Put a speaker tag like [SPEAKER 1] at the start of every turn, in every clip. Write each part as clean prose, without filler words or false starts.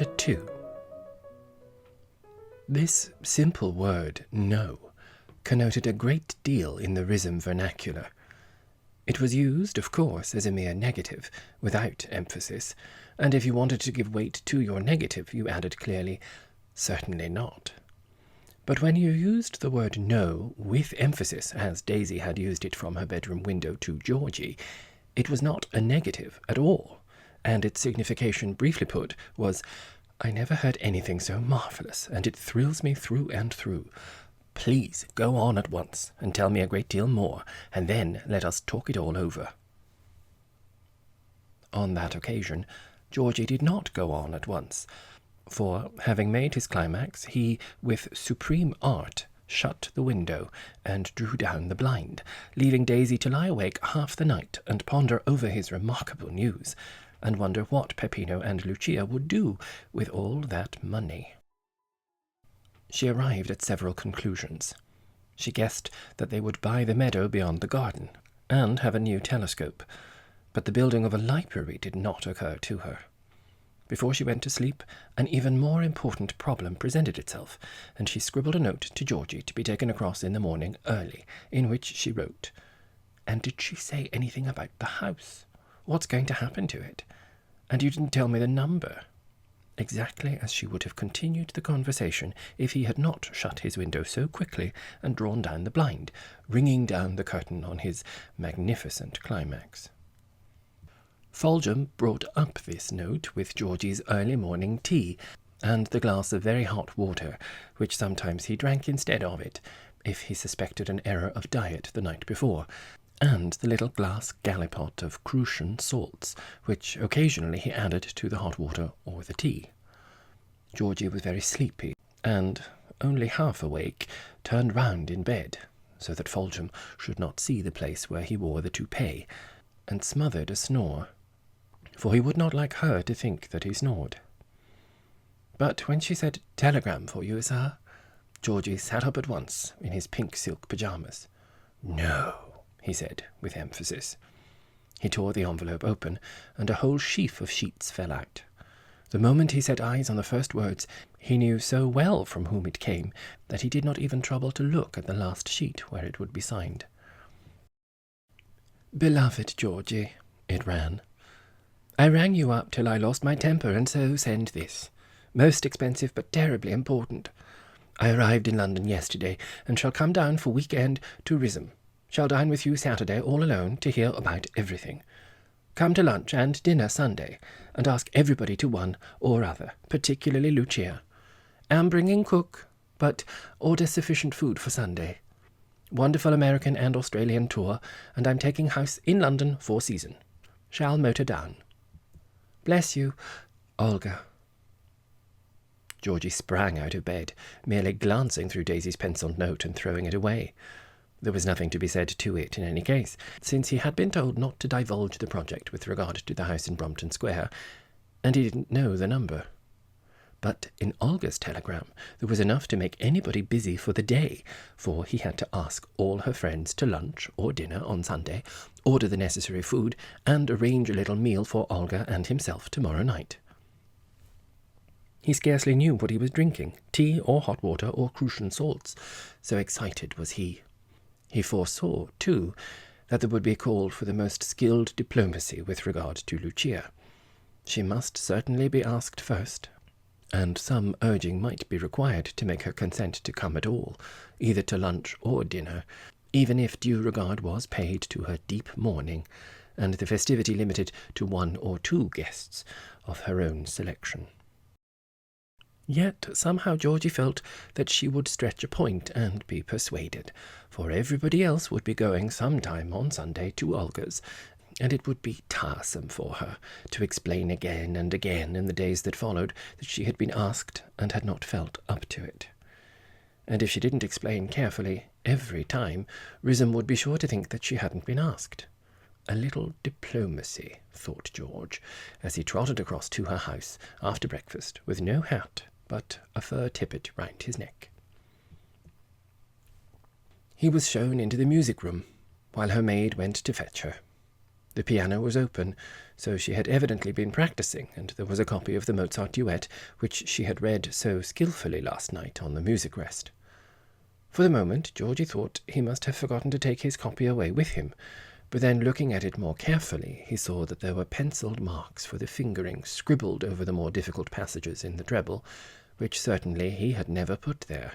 [SPEAKER 1] Chapter 2. This simple word, no, connoted a great deal in the Rhythm vernacular. It was used, of course, as a mere negative, without emphasis, and if you wanted to give weight to your negative, you added clearly, certainly not. But when you used the word no with emphasis, as Daisy had used it from her bedroom window to Georgie, it was not a negative at all, and its signification, briefly put, was, I never heard anything so marvellous, and it thrills me through and through. Please go on at once, and tell me a great deal more, and then let us talk it all over. On that occasion, Georgie did not go on at once, for, having made his climax, he, with supreme art, shut the window and drew down the blind, leaving Daisy to lie awake half the night and ponder over his remarkable news, and wonder what Peppino and Lucia would do with all that money. She arrived at several conclusions. She guessed that they would buy the meadow beyond the garden, and have a new telescope, but the building of a library did not occur to her. Before she went to sleep, an even more important problem presented itself, and she scribbled a note to Georgie to be taken across in the morning early, in which she wrote, "And did she say anything about the house? What's going to happen to it? And you didn't tell me the number." Exactly as she would have continued the conversation if he had not shut his window so quickly and drawn down the blind, ringing down the curtain on his magnificent climax. Foljambe brought up this note with Georgie's early morning tea, and the glass of very hot water, which sometimes he drank instead of it, if he suspected an error of diet the night before, and the little glass gallipot of Crucian salts, which occasionally he added to the hot water or the tea. Georgie was very sleepy, and, only half awake, turned round in bed, so that Foljambe should not see the place where he wore the toupee, and smothered a snore, for he would not like her to think that he snored. But when she said, "Telegram for you, sir," Georgie sat up at once in his pink silk pyjamas. "No," he said, with emphasis. He tore the envelope open, and a whole sheaf of sheets fell out. The moment he set eyes on the first words, he knew so well from whom it came that he did not even trouble to look at the last sheet where it would be signed. "Beloved Georgie," it ran, "I rang you up till I lost my temper, and so send this. Most expensive, but terribly important. I arrived in London yesterday, and shall come down for week-end to Rhythm. Shall dine with you Saturday all alone to hear about everything. Come to lunch and dinner Sunday, and ask everybody to one or other, particularly Lucia. Am bringing cook, but order sufficient food for Sunday. Wonderful American and Australian tour, and I'm taking house in London for season. Shall motor down. Bless you, Olga." Georgie sprang out of bed, merely glancing through Daisy's pencilled note and throwing it away. There was nothing to be said to it in any case, since he had been told not to divulge the project with regard to the house in Brompton Square, and he didn't know the number. But in Olga's telegram there was enough to make anybody busy for the day, for he had to ask all her friends to lunch or dinner on Sunday, order the necessary food, and arrange a little meal for Olga and himself tomorrow night. He scarcely knew what he was drinking, tea or hot water or Crucian salts, so excited was he. He foresaw, too, that there would be a call for the most skilled diplomacy with regard to Lucia. She must certainly be asked first, and some urging might be required to make her consent to come at all, either to lunch or dinner, even if due regard was paid to her deep mourning, and the festivity limited to 1 or 2 guests of her own selection. Yet somehow Georgie felt that she would stretch a point and be persuaded, for everybody else would be going some time on Sunday to Olga's, and it would be tiresome for her to explain again and again in the days that followed that she had been asked and had not felt up to it. And if she didn't explain carefully every time, Rhythm would be sure to think that she hadn't been asked. A little diplomacy, thought George, as he trotted across to her house after breakfast with no hat but a fur tippet round his neck. He was shown into the music-room, while her maid went to fetch her. The piano was open, so she had evidently been practicing, and there was a copy of the Mozart duet, which she had read so skilfully last night on the music rest. For the moment, Georgie thought he must have forgotten to take his copy away with him, but then looking at it more carefully, he saw that there were penciled marks for the fingering scribbled over the more difficult passages in the treble, which certainly he had never put there.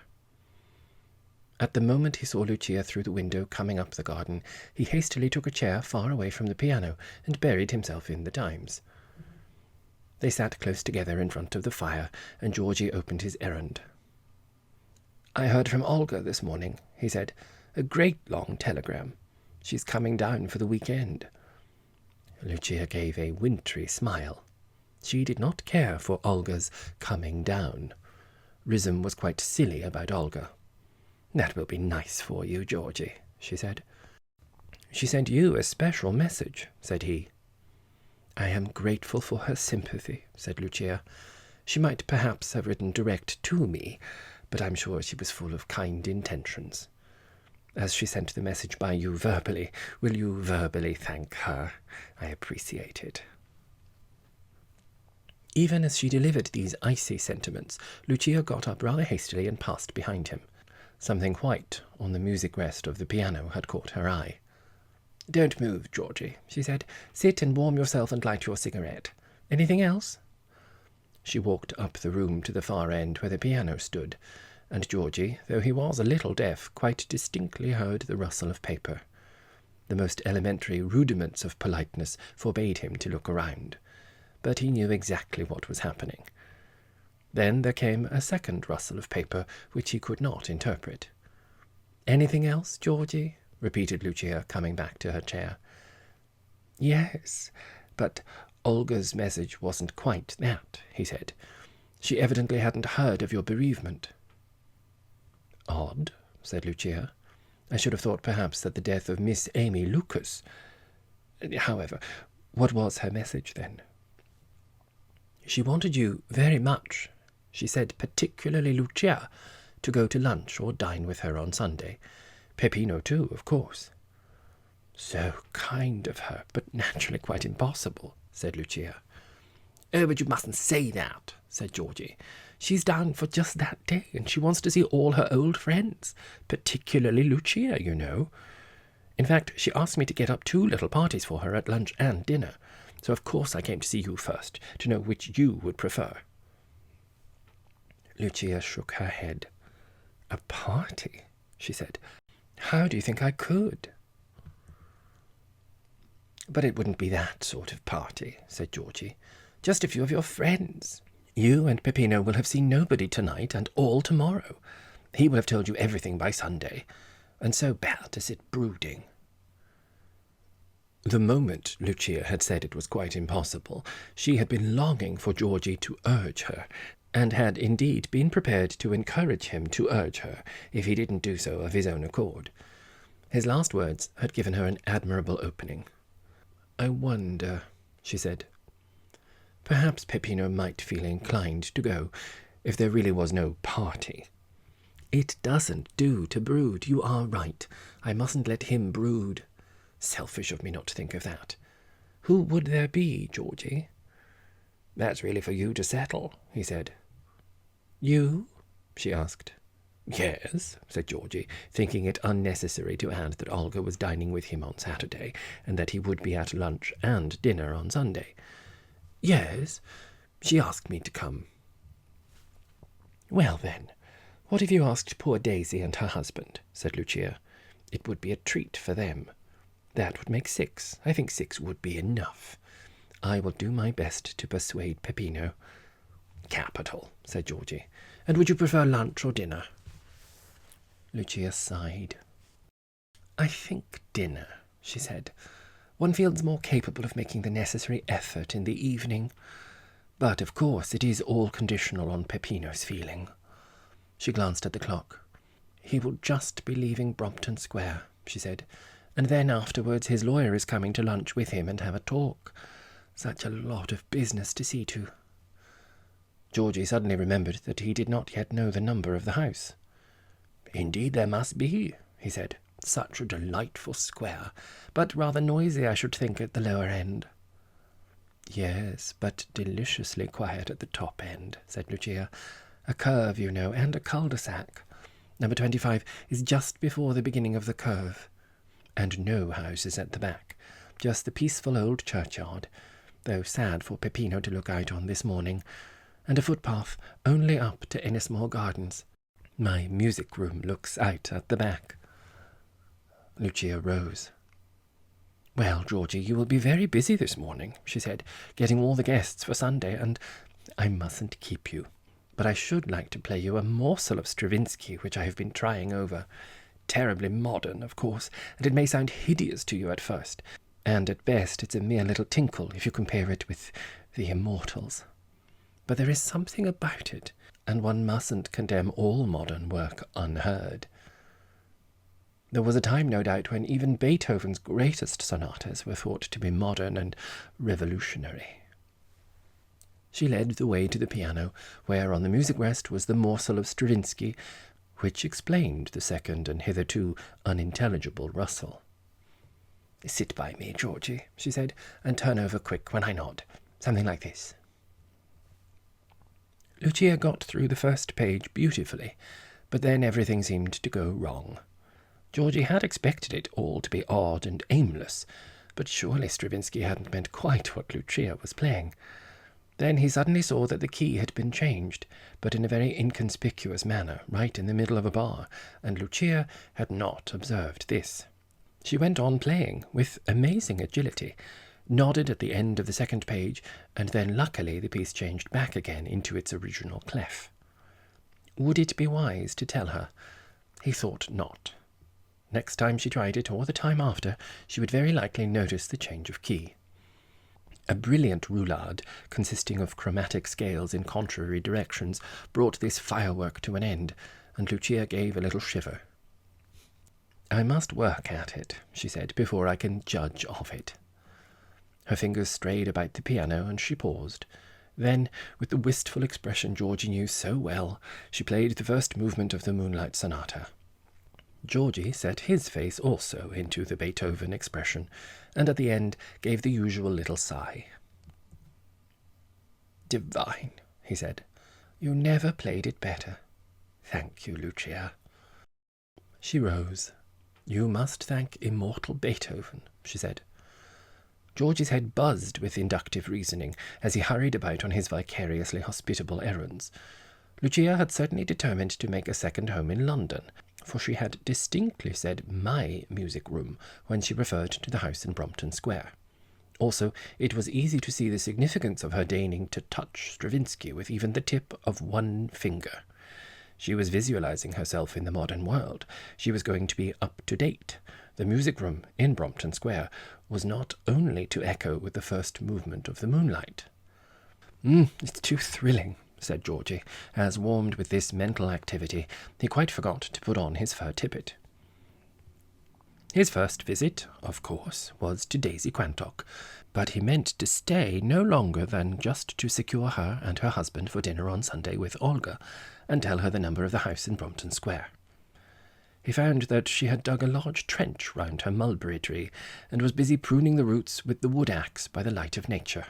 [SPEAKER 1] At the moment he saw Lucia through the window coming up the garden, he hastily took a chair far away from the piano and buried himself in the Times. They sat close together in front of the fire, and Georgie opened his errand. "I heard from Olga this morning," he said. "A great long telegram. She's coming down for the weekend." Lucia gave a wintry smile. She did not care for Olga's coming down. Rissam was quite silly about Olga. "That will be nice for you, Georgie," she said. "She sent you a special message," said he. "I am grateful for her sympathy," said Lucia. "She might perhaps have written direct to me, but I'm sure she was full of kind intentions. As she sent the message by you verbally, will you verbally thank her? I appreciate it." Even as she delivered these icy sentiments, Lucia got up rather hastily and passed behind him. Something white on the music rest of the piano had caught her eye. "Don't move, Georgie," she said. "Sit and warm yourself and light your cigarette. Anything else?" She walked up the room to the far end where the piano stood, and Georgie, though he was a little deaf, quite distinctly heard the rustle of paper. The most elementary rudiments of politeness forbade him to look around, but he knew exactly what was happening. Then there came a second rustle of paper, which he could not interpret. "Anything else, Georgie?" repeated Lucia, coming back to her chair. "Yes, but Olga's message wasn't quite that," he said. "She evidently hadn't heard of your bereavement." "Odd," said Lucia. "I should have thought perhaps that the death of Miss Amy Lucas. However, what was her message then?" "She wanted you very much. She said particularly Lucia to go to lunch or dine with her on Sunday. Peppino too, of course." "So kind of her, but naturally quite impossible," said Lucia. "Oh, but you mustn't say that," said Georgie. "She's down for just that day, and she wants to see all her old friends, particularly Lucia, you know. In fact, she asked me to get up 2 little parties for her at lunch and dinner, so of course I came to see you first, to know which you would prefer." Lucia shook her head. "A party?" she said. "How do you think I could?" "But it wouldn't be that sort of party," said Georgie. "Just a few of your friends. You and Peppino will have seen nobody tonight and all tomorrow. He will have told you everything by Sunday, and so bad to sit brooding." The moment Lucia had said it was quite impossible, she had been longing for Georgie to urge her, and had indeed been prepared to encourage him to urge her, if he didn't do so of his own accord. His last words had given her an admirable opening. "I wonder," she said. "Perhaps Peppino might feel inclined to go, if there really was no party. It doesn't do to brood. You are right. I mustn't let him brood. Selfish of me not to think of that. Who would there be, Georgie?" "That's really for you to settle," he said. "You?" she asked. "Yes," said Georgie, thinking it unnecessary to add that Olga was dining with him on Saturday, and that he would be at lunch and dinner on Sunday. "Yes, she asked me to come." "Well, then, what if you asked poor Daisy and her husband?" said Lucia. "It would be a treat for them. That would make 6. I think 6 would be enough. I will do my best to persuade Peppino." "Capital," said Georgie. "And would you prefer lunch or dinner?" Lucia sighed. "I think dinner," she said. "One feels more capable of making the necessary effort in the evening. But, of course, it is all conditional on Peppino's feeling." She glanced at the clock. "He will just be leaving Brompton Square," she said, "and then afterwards his lawyer is coming to lunch with him and have a talk. Such a lot of business to see to." Georgie suddenly remembered that he did not yet know the number of the house. "Indeed there must be," he said. Such a delightful square, but rather noisy, I should think, at the lower end. Yes, but deliciously quiet at the top end, said Lucia. A curve, you know, and a cul-de-sac. Number 25 is just before the beginning of the curve. And no houses at the back, just the peaceful old churchyard, though sad for Peppino to look out on this morning, and a footpath only up to Ennismore Gardens. My music room looks out at the back. Lucia rose. Well, Georgie, you will be very busy this morning, she said, getting all the guests for Sunday, and I mustn't keep you. But I should like to play you a morsel of Stravinsky, which I have been trying over. Terribly modern, of course, and it may sound hideous to you at first, and at best it's a mere little tinkle if you compare it with the Immortals. But there is something about it, and one mustn't condemn all modern work unheard. There was a time, no doubt, when even Beethoven's greatest sonatas were thought to be modern and revolutionary. She led the way to the piano, where on the music rest was the morsel of Stravinsky, which explained the second and hitherto unintelligible rustle. "Sit by me, Georgie," she said, "and turn over quick when I nod. Something like this." Lucia got through the first page beautifully, but then everything seemed to go wrong. Georgie had expected it all to be odd and aimless, but surely Stravinsky hadn't meant quite what Lucia was playing. Then he suddenly saw that the key had been changed, but in a very inconspicuous manner, right in the middle of a bar, and Lucia had not observed this. She went on playing, with amazing agility, nodded at the end of the second page, and then luckily the piece changed back again into its original clef. Would it be wise to tell her? He thought not. Next time she tried it, or the time after, she would very likely notice the change of key. A brilliant roulade, consisting of chromatic scales in contrary directions, brought this firework to an end, and Lucia gave a little shiver. "I must work at it," she said, "before I can judge of it." Her fingers strayed about the piano, and she paused. Then, with the wistful expression Georgie knew so well, she played the first movement of the Moonlight Sonata. Georgie set his face also into the Beethoven expression, and at the end gave the usual little sigh. "Divine," he said. "You never played it better. Thank you, Lucia." She rose. "You must thank immortal Beethoven," she said. Georgie's head buzzed with inductive reasoning as he hurried about on his vicariously hospitable errands. Lucia had certainly determined to make a second home in London, for she had distinctly said "my music room" when she referred to the house in Brompton Square. Also, it was easy to see the significance of her deigning to touch Stravinsky with even the tip of one finger. She was visualizing herself in the modern world. She was going to be up to date. The music room in Brompton Square was not only to echo with the first movement of the Moonlight. It's too thrilling," said Georgie, as, warmed with this mental activity, he quite forgot to put on his fur tippet. His first visit, of course, was to Daisy Quantock, but he meant to stay no longer than just to secure her and her husband for dinner on Sunday with Olga, and tell her the number of the house in Brompton Square. He found that she had dug a large trench round her mulberry tree, and was busy pruning the roots with the wood-axe by the light of nature.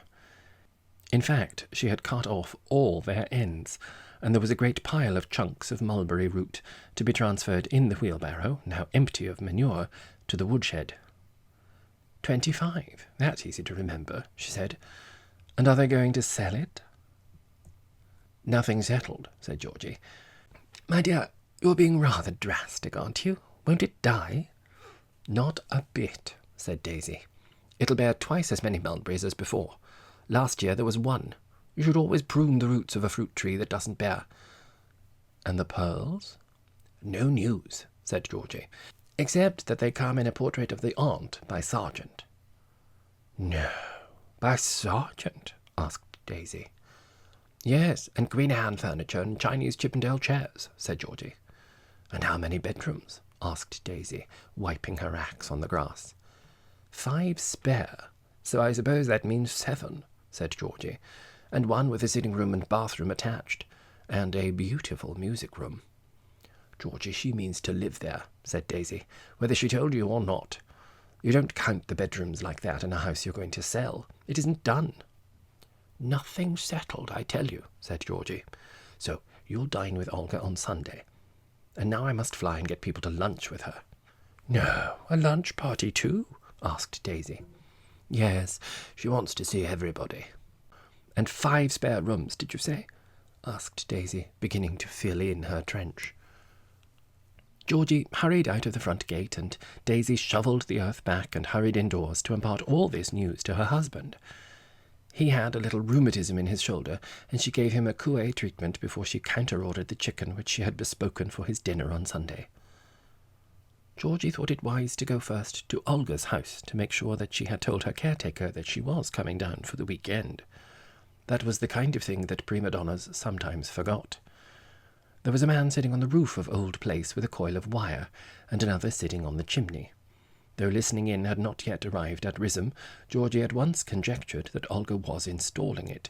[SPEAKER 1] In fact, she had cut off all their ends, and there was a great pile of chunks of mulberry root to be transferred in the wheelbarrow, now empty of manure, to the woodshed. 25, that's easy to remember, she said. And are they going to sell it? Nothing settled, said Georgie. My dear, you're being rather drastic, aren't you? Won't it die? Not a bit, said Daisy. It'll bear twice as many mulberries as before. Last year there was one. You should always prune the roots of a fruit tree that doesn't bear. And the pearls? No news, said Georgie, except that they come in a portrait of the aunt by Sargent. No, by Sargent? Asked Daisy. Yes, and Queen Anne furniture and Chinese Chippendale chairs, said Georgie. And how many bedrooms? Asked Daisy, wiping her axe on the grass. 5 spare, so I suppose that means 7, said Georgie, and one with a sitting room and bathroom attached, and a beautiful music room. Georgie, she means to live there, said Daisy, whether she told you or not. You don't count the bedrooms like that in a house you're going to sell. It isn't done. Nothing settled, I tell you, said Georgie. So you'll dine with Olga on Sunday. And now I must fly and get people to lunch with her. No, a lunch party too? Asked Daisy. Yes, she wants to see everybody. And 5 spare rooms, did you say? Asked Daisy, beginning to fill in her trench. Georgie hurried out of the front gate, and Daisy shovelled the earth back and hurried indoors to impart all this news to her husband. He had a little rheumatism in his shoulder, and she gave him a coué treatment before she counter-ordered the chicken which she had bespoken for his dinner on Sunday. Georgie thought it wise to go first to Olga's house to make sure that she had told her caretaker that she was coming down for the weekend. That was the kind of thing that prima donnas sometimes forgot. There was a man sitting on the roof of Old Place with a coil of wire, and another sitting on the chimney. Though listening in had not yet arrived at Rhythm, Georgie at once conjectured that Olga was installing it.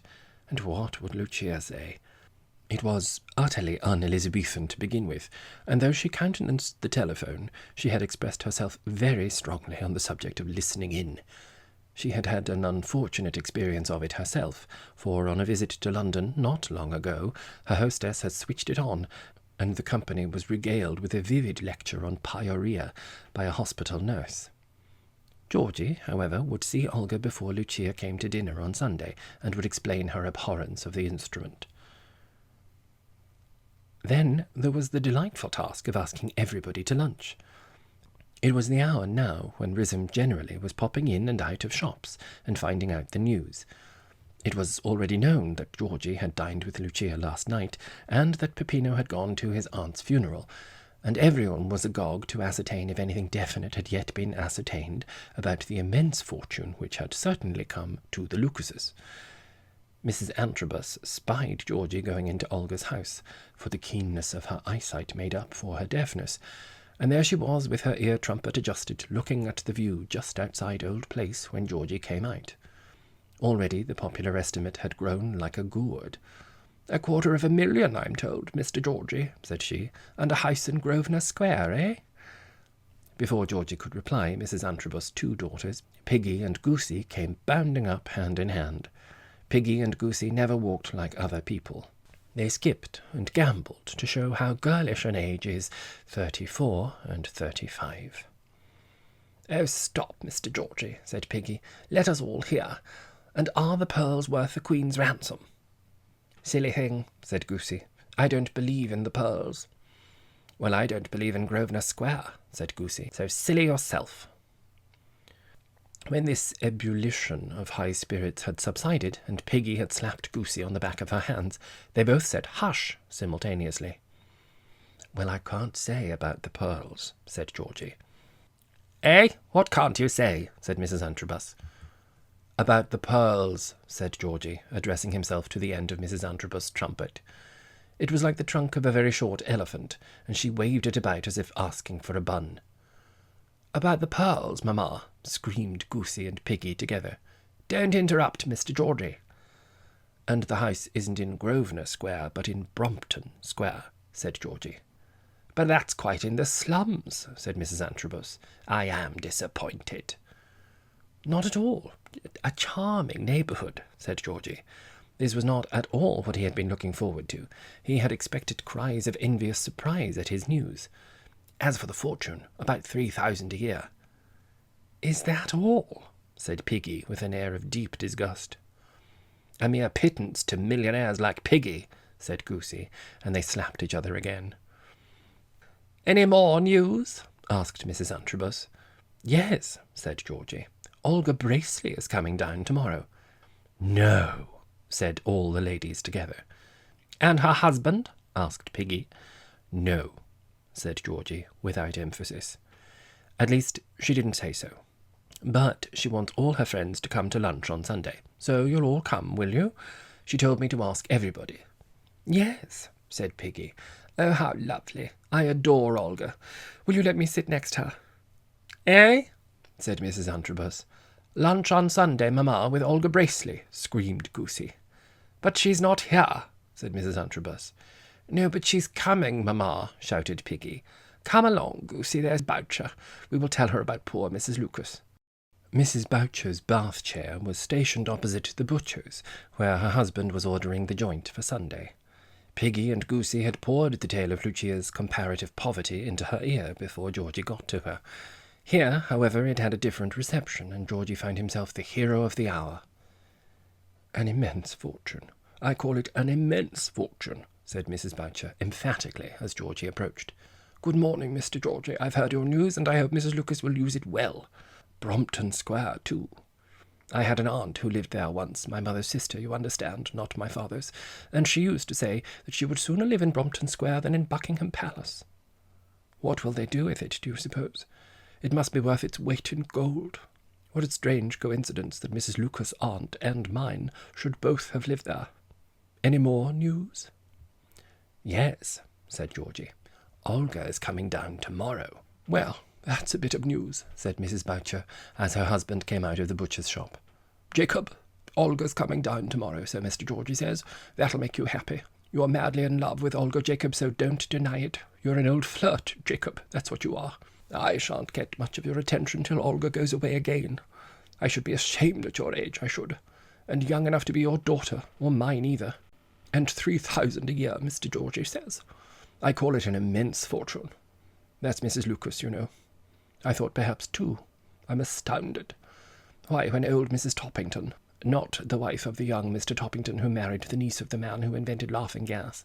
[SPEAKER 1] And what would Lucia say? It was utterly un-Elizabethan to begin with, and though she countenanced the telephone, she had expressed herself very strongly on the subject of listening in. She had had an unfortunate experience of it herself, for on a visit to London not long ago, her hostess had switched it on, and the company was regaled with a vivid lecture on pyorrhea by a hospital nurse. Georgie, however, would see Olga before Lucia came to dinner on Sunday, and would explain her abhorrence of the instrument. Then there was the delightful task of asking everybody to lunch. It was the hour now when Rhythm generally was popping in and out of shops and finding out the news. It was already known that Georgie had dined with Lucia last night, and that Peppino had gone to his aunt's funeral, and everyone was agog to ascertain if anything definite had yet been ascertained about the immense fortune which had certainly come to the Lucases. Mrs. Antrobus spied Georgie going into Olga's house, for the keenness of her eyesight made up for her deafness, and there she was with her ear trumpet adjusted, looking at the view just outside Old Place when Georgie came out. Already the popular estimate had grown like a gourd. "250,000, I'm told, Mr. Georgie," said she, "and a house in Grosvenor Square, eh?" Before Georgie could reply, Mrs. Antrobus' 2 daughters, Piggy and Goosey, came bounding up hand in hand. Piggy and Goosey never walked like other people. They skipped and gambolled to show how girlish an age is 34 and 35. "Oh, stop, Mr. Georgie," said Piggy. "Let us all hear. And are the pearls worth the Queen's ransom?" "Silly thing," said Goosey. "I don't believe in the pearls." "Well, I don't believe in Grosvenor Square," said Goosey, "so silly yourself." When this ebullition of high spirits had subsided, and Piggy had slapped Goosey on the back of her hands, they both said "hush" simultaneously. "Well, I can't say about the pearls," said Georgie. "Eh? What can't you say?" said Mrs. Antrobus. "About the pearls," said Georgie, addressing himself to the end of Mrs. Antrobus' trumpet. It was like the trunk of a very short elephant, and she waved it about as if asking for a bun. "About the pearls, mamma," screamed Goosey and Piggy together. "Don't interrupt, Mr. Georgie." "And the house isn't in Grosvenor Square, but in Brompton Square," said Georgie. "But that's quite in the slums," said Mrs. Antrobus. "I am disappointed." "Not at all. A charming neighbourhood," said Georgie. This was not at all what he had been looking forward to. He had expected cries of envious surprise at his news. "As for the fortune, about 3,000 a year." "Is that all?" said Piggy, with an air of deep disgust. "A mere pittance to millionaires like Piggy," said Goosey, and they slapped each other again. "Any more news?" asked Mrs. Antrobus. "Yes," said Georgie. "Olga Bracely is coming down tomorrow." "No," said all the ladies together. "And her husband?" asked Piggy. "No," said Georgie, without emphasis. "At least, she didn't say so. But she wants all her friends to come to lunch on Sunday, so you'll all come, will you? She told me to ask everybody." "Yes," said Piggy. "Oh, how lovely. I adore Olga. Will you let me sit next her?" "Eh?" said Mrs. Antrobus. "Lunch on Sunday, mamma, with Olga Bracely," screamed Goosey. "But she's not here," said Mrs. Antrobus. "No, but she's coming, mamma," shouted Piggy. "Come along, Goosey, there's Boucher. We will tell her about poor Mrs. Lucas." Mrs. Boucher's bath chair was stationed opposite the butcher's, where her husband was ordering the joint for Sunday. Piggy and Goosey had poured the tale of Lucia's comparative poverty into her ear before Georgie got to her. Here, however, it had a different reception, and Georgie found himself the hero of the hour. "An immense fortune. I call it an immense fortune," said Mrs. Boucher emphatically as Georgie approached. "Good morning, Mr. Georgie. I've heard your news, and I hope Mrs. Lucas will use it well. Brompton Square, too. I had an aunt who lived there once, my mother's sister, you understand, not my father's, and she used to say that she would sooner live in Brompton Square than in Buckingham Palace. What will they do with it, do you suppose? It must be worth its weight in gold. What a strange coincidence that Mrs. Lucas' aunt and mine should both have lived there. Any more news?" "Yes," said Georgie. "Olga is coming down tomorrow." "Well, that's a bit of news," said Mrs. Boucher, as her husband came out of the butcher's shop. "Jacob, Olga's coming down tomorrow, so Mr. Georgie says. That'll make you happy. You're madly in love with Olga, Jacob, so don't deny it. You're an old flirt, Jacob, that's what you are. I shan't get much of your attention till Olga goes away again. I should be ashamed at your age, I should. And young enough to be your daughter, or mine either. And 3,000 a year, Mr. Georgie says. I call it an immense fortune. That's Mrs. Lucas, you know. I thought perhaps 2. I'm astounded. Why, when old Mrs. Toppington, not the wife of the young Mr. Toppington who married the niece of the man who invented laughing gas,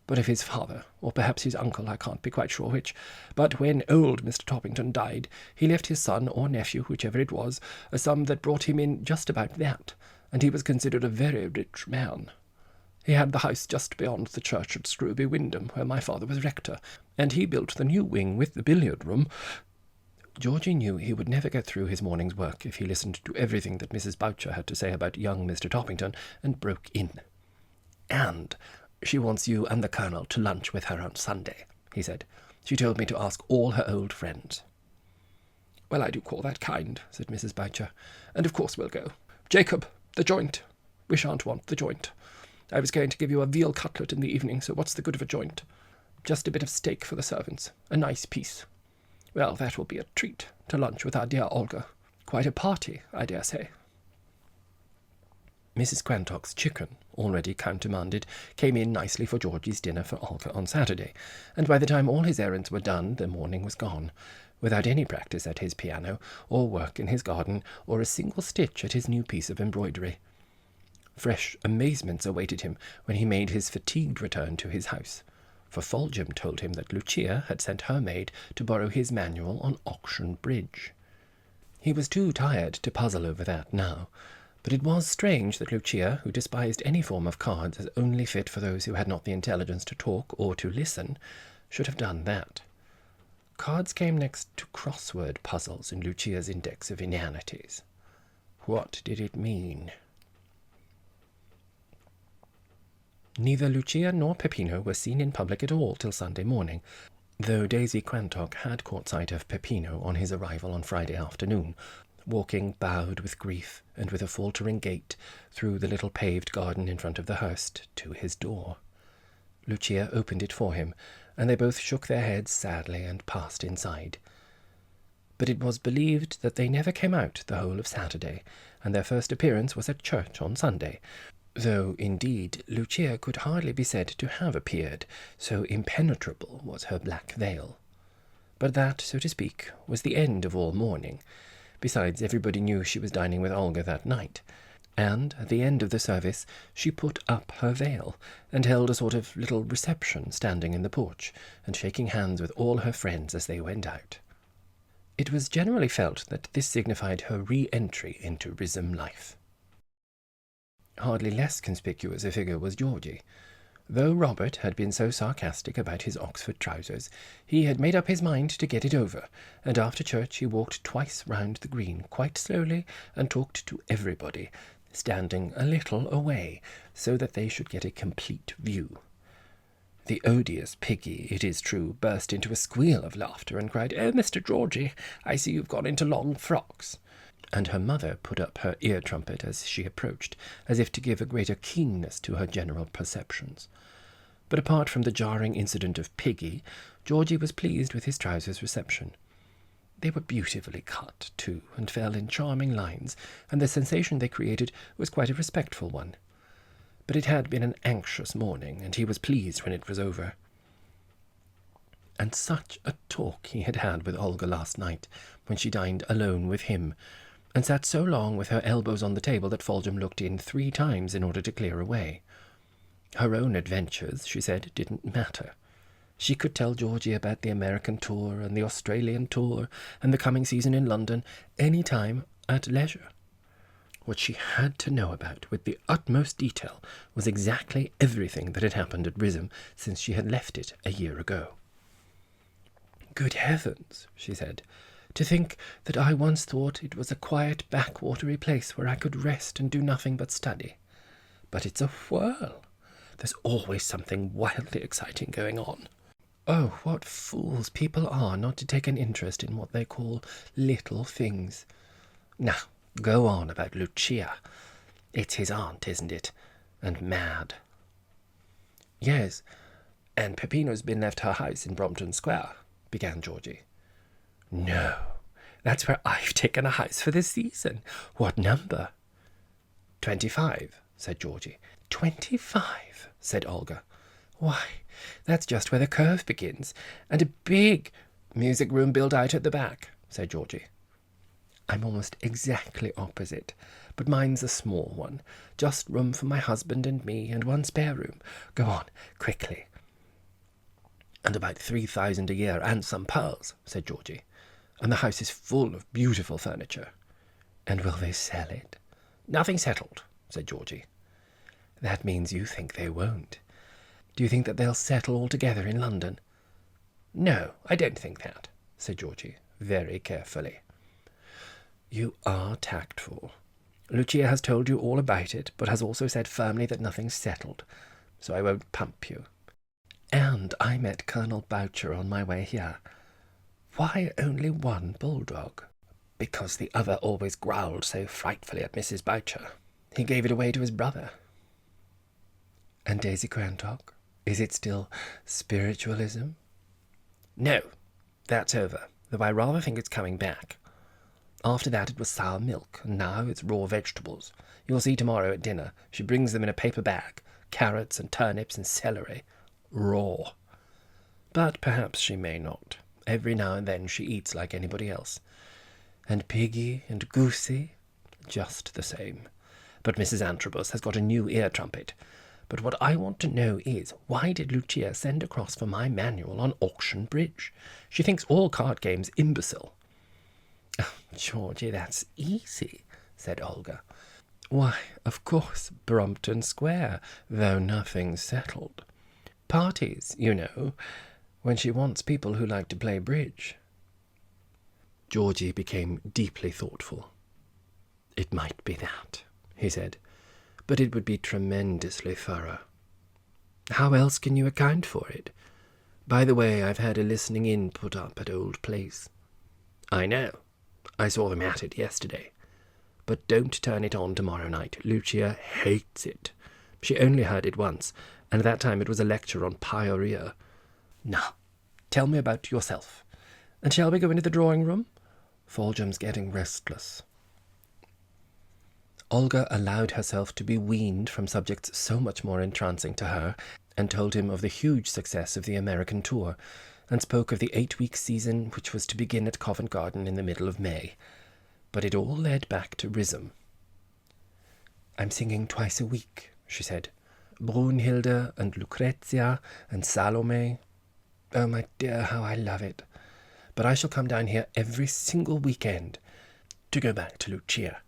[SPEAKER 1] but of his father, or perhaps his uncle, I can't be quite sure which, but when old Mr. Toppington died, he left his son or nephew, whichever it was, a sum that brought him in just about that, and he was considered a very rich man. He had the house just beyond the church at Scrooby Wyndham, where my father was rector, and he built the new wing with the billiard-room. Georgie knew he would never get through his morning's work if he listened to everything that Mrs. Boucher had to say about young Mr. Toppington, and broke in. "And she wants you and the Colonel to lunch with her on Sunday," he said. "She told me to ask all her old friends." "Well, I do call that kind," said Mrs. Boucher, "and of course we'll go. Jacob, the joint. We shan't want the joint. I was going to give you a veal cutlet in the evening, so what's the good of a joint? Just a bit of steak for the servants, a nice piece. Well, that will be a treat, to lunch with our dear Olga. Quite a party, I dare say." Mrs. Quantock's chicken, already countermanded, came in nicely for Georgie's dinner for Olga on Saturday, and by the time all his errands were done, the morning was gone, without any practice at his piano, or work in his garden, or a single stitch at his new piece of embroidery. Fresh amazements awaited him when he made his fatigued return to his house, for Foljam told him that Lucia had sent her maid to borrow his manual on auction bridge. He was too tired to puzzle over that now, but it was strange that Lucia, who despised any form of cards as only fit for those who had not the intelligence to talk or to listen, should have done that. Cards came next to crossword puzzles in Lucia's index of inanities. What did it mean? Neither Lucia nor Peppino were seen in public at all till Sunday morning, though Daisy Quantock had caught sight of Peppino on his arrival on Friday afternoon, walking bowed with grief and with a faltering gait through the little paved garden in front of the house to his door. Lucia opened it for him, and they both shook their heads sadly and passed inside. But it was believed that they never came out the whole of Saturday, and their first appearance was at church on Sunday, though, indeed, Lucia could hardly be said to have appeared, so impenetrable was her black veil. But that, so to speak, was the end of all mourning. Besides, everybody knew she was dining with Olga that night, and at the end of the service she put up her veil, and held a sort of little reception standing in the porch, and shaking hands with all her friends as they went out. It was generally felt that this signified her re-entry into Rizzum life. Hardly less conspicuous a figure was Georgie. Though Robert had been so sarcastic about his Oxford trousers, he had made up his mind to get it over, and after church he walked twice round the green, quite slowly, and talked to everybody, standing a little away, so that they should get a complete view. The odious Piggy, it is true, burst into a squeal of laughter, and cried, "Oh, Mr. Georgie, I see you've gone into long frocks," and her mother put up her ear-trumpet as she approached, as if to give a greater keenness to her general perceptions. But apart from the jarring incident of Piggy, Georgie was pleased with his trousers' reception. They were beautifully cut, too, and fell in charming lines, and the sensation they created was quite a respectful one. But it had been an anxious morning, and he was pleased when it was over. And such a talk he had had with Olga last night, when she dined alone with him, and sat so long with her elbows on the table that Foljambe looked in 3 times in order to clear away. Her own adventures, she said, didn't matter. She could tell Georgie about the American tour and the Australian tour and the coming season in London any time at leisure. What she had to know about with the utmost detail was exactly everything that had happened at Rissam since she had left it a year ago. "Good heavens," she said, "to think that I once thought it was a quiet backwatery place where I could rest and do nothing but study. But it's a whirl. There's always something wildly exciting going on. Oh, what fools people are not to take an interest in what they call little things. Now, go on about Lucia. It's his aunt, isn't it? And mad." "Yes, and Peppino's been left her house in Brompton Square," began Georgie. "No, that's where I've taken a house for the season. What number?" 25, said Georgie. 25, said Olga. "Why, that's just where the curve begins, and a big music room built out at the back," said Georgie. "I'm almost exactly opposite, but mine's a small one, just room for my husband and me, and 1 spare room. Go on, quickly." "And about 3,000 a year, and some pearls," said Georgie. "And the house is full of beautiful furniture." "And will they sell it?" "Nothing settled," said Georgie. "That means you think they won't. Do you think that they'll settle altogether in London?" "No, I don't think that," said Georgie, very carefully. "You are tactful. Lucia has told you all about it, but has also said firmly that nothing's settled, so I won't pump you. And I met Colonel Boucher on my way here. Why only 1 bulldog?" "Because the other always growled so frightfully at Mrs. Boucher. He gave it away to his brother." "And Daisy Crantock? Is it still spiritualism?" "No, that's over, though I rather think it's coming back. After that it was sour milk, and now it's raw vegetables. You'll see tomorrow at dinner. She brings them in a paper bag, carrots and turnips and celery. Raw. But perhaps she may not. Every now and then she eats like anybody else. And Piggy and Goosey, just the same. But Mrs. Antrobus has got a new ear trumpet. But what I want to know is, why did Lucia send across for my manual on auction bridge? She thinks all card games imbecile." "Oh, Georgie, that's easy," said Olga. "Why, of course, Brompton Square, though nothing's settled. Parties, you know, when she wants people who like to play bridge." Georgie became deeply thoughtful. "It might be that," he said, "but it would be tremendously thorough. How else can you account for it? By the way, I've had a listening in put up at Old Place." "I know. I saw them at it yesterday. But don't turn it on tomorrow night. Lucia hates it. She only heard it once, and that time it was a lecture on pyorrhea. Now, tell me about yourself. And shall we go into the drawing-room? Foljambe's getting restless." Olga allowed herself to be weaned from subjects so much more entrancing to her, and told him of the huge success of the American tour, and spoke of the 8-week season which was to begin at Covent Garden in the middle of May. But it all led back to Rissam. "I'm singing twice a week," she said. "Brunhilde and Lucrezia and Salome. Oh, my dear, how I love it. But I shall come down here every single weekend. To go back to Lucia.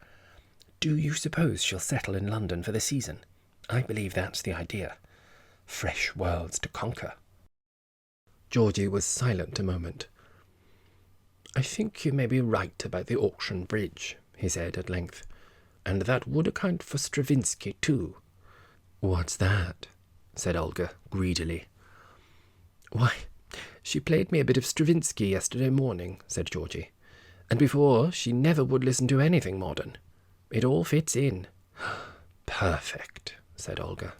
[SPEAKER 1] Do you suppose she'll settle in London for the season? I believe that's the idea. Fresh worlds to conquer." Georgie was silent a moment. "I think you may be right about the auction bridge," he said at length. "And that would account for Stravinsky, too." "What's that?" said Olga greedily. "Why, she played me a bit of Stravinsky yesterday morning," said Georgie. "And before she never would listen to anything modern. It all fits in." "Perfect," said Olga.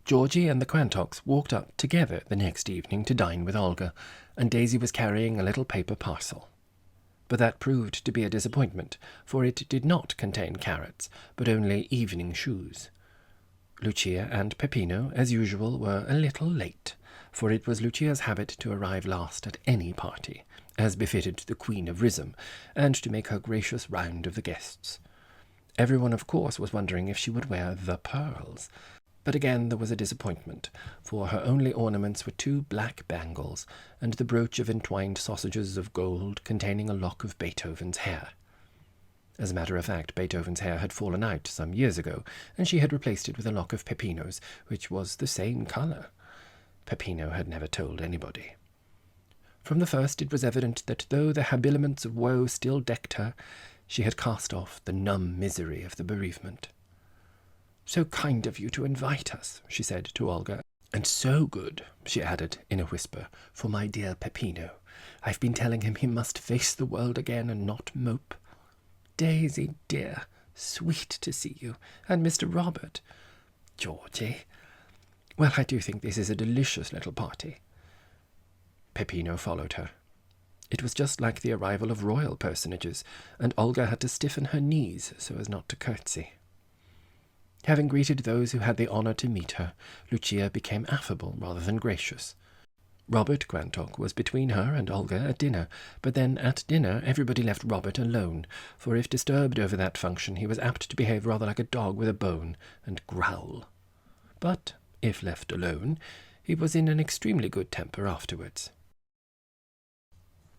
[SPEAKER 1] Georgie and the Quantocks walked up together the next evening to dine with Olga, and Daisy was carrying a little paper parcel. But that proved to be a disappointment, for it did not contain carrots, but only evening shoes. Lucia and Peppino, as usual, were a little late, for it was Lucia's habit to arrive last at any party, as befitted the Queen of Rhythm, and to make her gracious round of the guests. Everyone, of course, was wondering if she would wear the pearls. But again there was a disappointment, for her only ornaments were 2 black bangles, and the brooch of entwined sausages of gold containing a lock of Beethoven's hair. As a matter of fact, Beethoven's hair had fallen out some years ago, and she had replaced it with a lock of Peppino's, which was the same colour. Peppino had never told anybody. From the first it was evident that though the habiliments of woe still decked her, she had cast off the numb misery of the bereavement. "So kind of you to invite us," she said to Olga. "And so good," she added in a whisper, "for my dear Peppino. I've been telling him he must face the world again and not mope. Daisy, dear, sweet to see you, and Mr. Robert. Georgie. Well, I do think this is a delicious little party." Peppino followed her. It was just like the arrival of royal personages, and Olga had to stiffen her knees so as not to curtsy. Having greeted those who had the honour to meet her, Lucia became affable rather than gracious. Robert Quantock was between her and Olga at dinner, but then at dinner everybody left Robert alone, for if disturbed over that function he was apt to behave rather like a dog with a bone, and growl. But, if left alone, he was in an extremely good temper afterwards.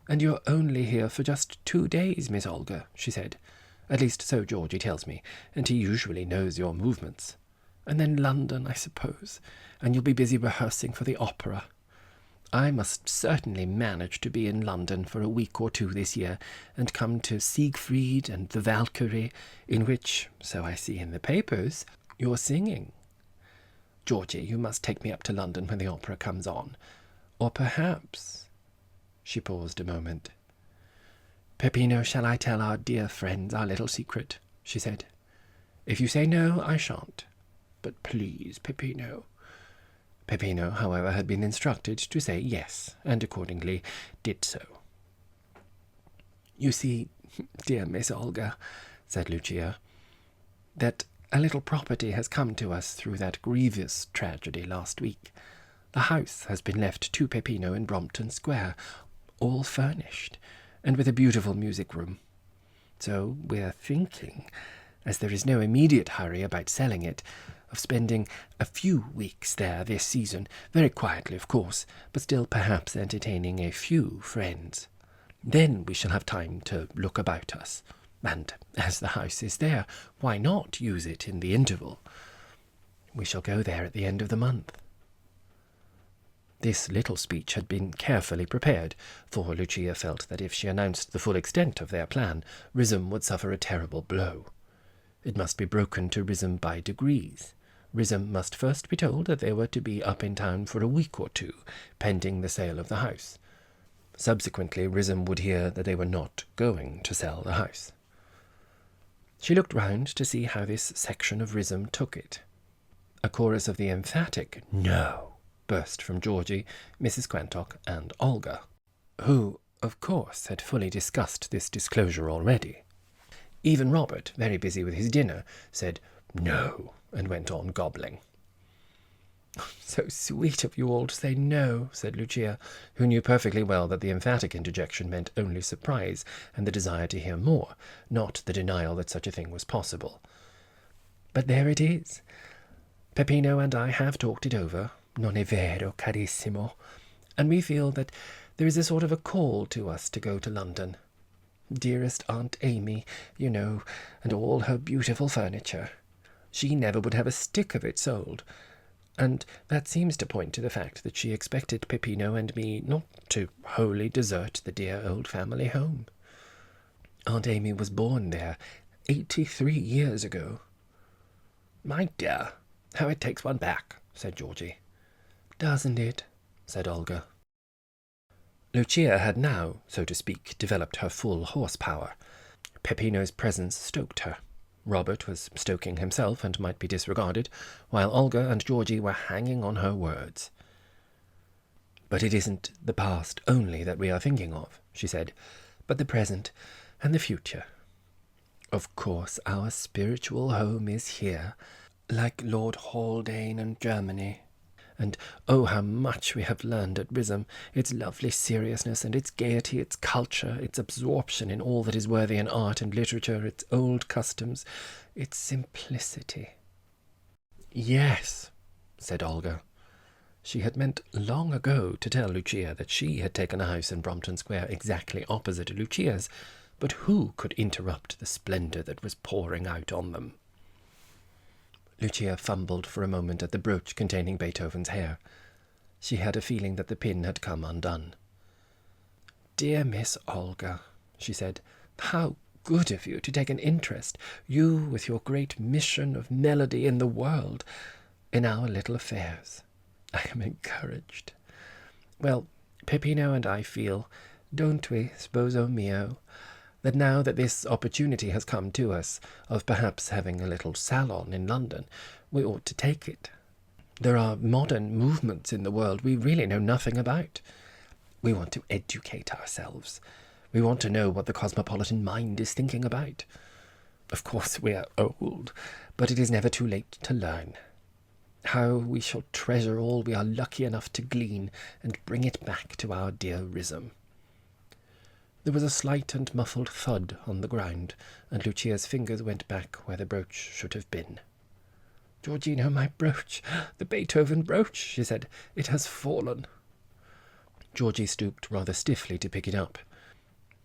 [SPEAKER 1] "And you're only here for just 2 days, Miss Olga," she said. "At least so Georgie tells me, and he usually knows your movements. And then London, I suppose, and you'll be busy rehearsing for the opera. I must certainly manage to be in London for a week or 2 this year, and come to Siegfried and the Valkyrie, in which, so I see in the papers, you're singing. Georgie, you must take me up to London when the opera comes on. Or perhaps—" She paused a moment. "Peppino, shall I tell our dear friends our little secret?" she said. "If you say no, I shan't. But please, Peppino." Peppino, however, had been instructed to say yes, and accordingly did so. "You see, dear Miss Olga," said Lucia, "that a little property has come to us through that grievous tragedy last week. The house has been left to Peppino in Brompton Square, all furnished, and with a beautiful music-room. So we're thinking, as there is no immediate hurry about selling it, of spending a few weeks there this season, very quietly, of course, but still perhaps entertaining a few friends. Then we shall have time to look about us, and as the house is there, why not use it in the interval? We shall go there at the end of the month." This little speech had been carefully prepared, for Lucia felt that if she announced the full extent of their plan, Rhythm would suffer a terrible blow. It must be broken to Rhythm by degrees. Rhythm must first be told that they were to be up in town for a week or 2, pending the sale of the house. Subsequently, Rhythm would hear that they were not going to sell the house. She looked round to see how this section of Rhythm took it. A chorus of the emphatic "No!" burst from Georgie, Mrs. Quantock, and Olga, who, of course, had fully discussed this disclosure already. Even Robert, very busy with his dinner, said "No," and went on gobbling. "So sweet of you all to say no," said Lucia, who knew perfectly well that the emphatic interjection meant only surprise and the desire to hear more, not the denial that such a thing was possible. "But there it is. Peppino and I have talked it over, non è vero, carissimo, and we feel that there is a sort of a call to us to go to London. Dearest Aunt Amy, you know, and all her beautiful furniture. She never would have a stick of it sold, and that seems to point to the fact that she expected Peppino and me not to wholly desert the dear old family home. Aunt Amy was born there 83 years ago." "My dear, how it takes one back," said Georgie. "Doesn't it?" said Olga. Lucia had now, so to speak, developed her full horsepower. Peppino's presence stoked her. Robert was stoking himself and might be disregarded, while Olga and Georgie were hanging on her words. "But it isn't the past only that we are thinking of," she said, "but the present and the future. Of course, our spiritual home is here, like Lord Haldane and Germany. And oh, how much we have learned at Rhythm, its lovely seriousness and its gaiety, its culture, its absorption in all that is worthy in art and literature, its old customs, its simplicity." "Yes," said Olga. She had meant long ago to tell Lucia that she had taken a house in Brompton Square exactly opposite Lucia's, but who could interrupt the splendour that was pouring out on them? Lucia fumbled for a moment at the brooch containing Beethoven's hair. She had a feeling that the pin had come undone. "Dear Miss Olga," she said, "how good of you to take an interest, you with your great mission of melody in the world, in our little affairs. I am encouraged. Well, Peppino and I feel, don't we, sposo mio, that now that this opportunity has come to us of perhaps having a little salon in London, we ought to take it. There are modern movements in the world we really know nothing about. We want to educate ourselves. We want to know what the cosmopolitan mind is thinking about. Of course we are old, but it is never too late to learn. How we shall treasure all we are lucky enough to glean and bring it back to our dear Rhythm." There was a slight and muffled thud on the ground, and Lucia's fingers went back where the brooch should have been. "Georgino, my brooch, the Beethoven brooch," she said. "It has fallen." Georgie stooped rather stiffly to pick it up.